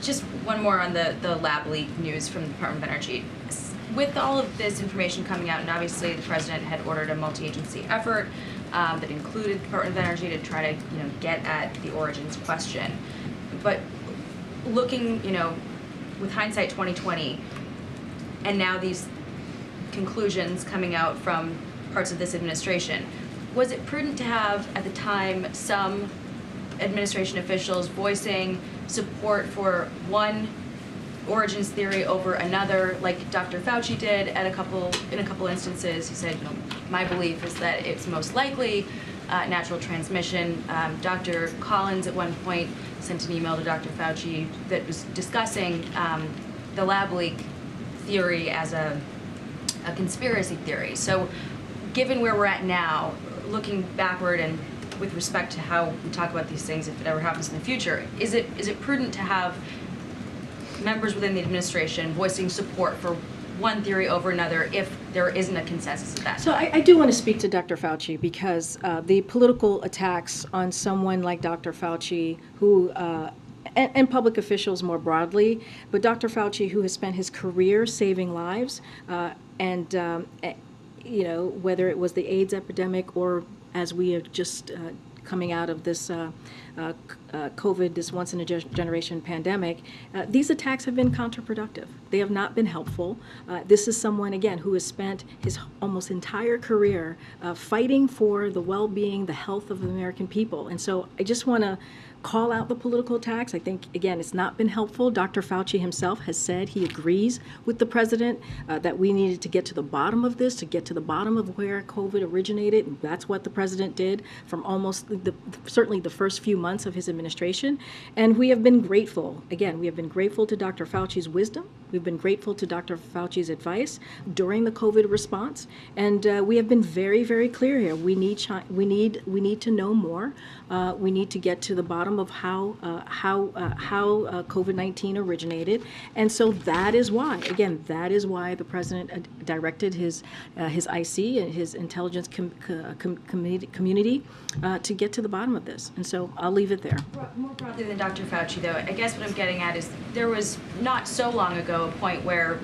Just one more on the lab leak news from the Department of Energy. With all of this information coming out, and obviously the president had ordered a multi-agency effort that included the Department of Energy to try to get at the origins question. But looking, with hindsight 2020, and now these conclusions coming out from parts of this administration, was it prudent to have at the time some administration officials voicing support for one origins theory over another, like Dr. Fauci did in a couple instances? He said, my belief is that it's most likely natural transmission. Dr. Collins at one point sent an email to Dr. Fauci that was discussing the lab leak theory as a conspiracy theory. So given where we're at now, looking backward and with respect to how we talk about these things if it ever happens in the future, is it prudent to have members within the administration voicing support for one theory over another if there isn't a consensus at that So time? I do want to speak to Dr. Fauci because the political attacks on someone like Dr. Fauci, who and public officials more broadly, but Dr. Fauci, who has spent his career saving lives, whether it was the AIDS epidemic or as we are just coming out of this COVID, this once-in-a-generation pandemic, these attacks have been counterproductive. They have not been helpful. This is someone, again, who has spent his almost entire career fighting for the well-being, the health of the American people. And so I just want to call out the political attacks. I think, again, it's not been helpful. Dr. Fauci himself has said he agrees with the president that we needed to get to the bottom of this, to get to the bottom of where COVID originated. And that's what the president did from almost certainly the first few months of his administration. And we have been grateful. Again, we have been grateful to Dr. Fauci's wisdom. We've been grateful to Dr. Fauci's advice during the COVID response. And we have been very, very clear here. We need to know more. We need to get to the bottom of how COVID-19 originated, and so that is why the president directed his IC and his intelligence community to get to the bottom of this. And so I'll leave it there. More broadly than Dr. Fauci, though, I guess what I'm getting at is there was not so long ago a point where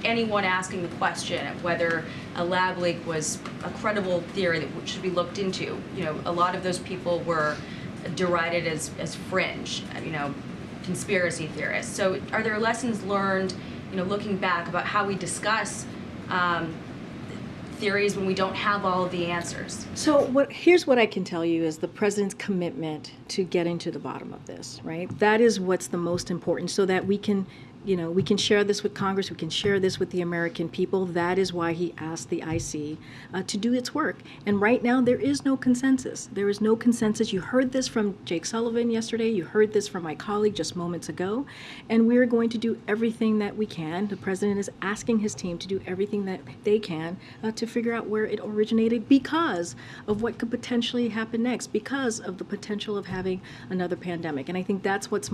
anyone asking the question of whether a lab leak was a credible theory that should be looked into, a lot of those people were derided as fringe, conspiracy theorists. So are there lessons learned, looking back about how we discuss theories when we don't have all of the answers? So here's what I can tell you is the president's commitment to getting to the bottom of this, right? That is what's the most important, so that we can share this with Congress, we can share this with the American people. That is why he asked the IC to do its work. And right now, there is no consensus. There is no consensus. You heard this from Jake Sullivan yesterday. You heard this from my colleague just moments ago. And we're going to do everything that we can. The president is asking his team to do everything that they can to figure out where it originated because of what could potentially happen next, because of the potential of having another pandemic. And I think that's what's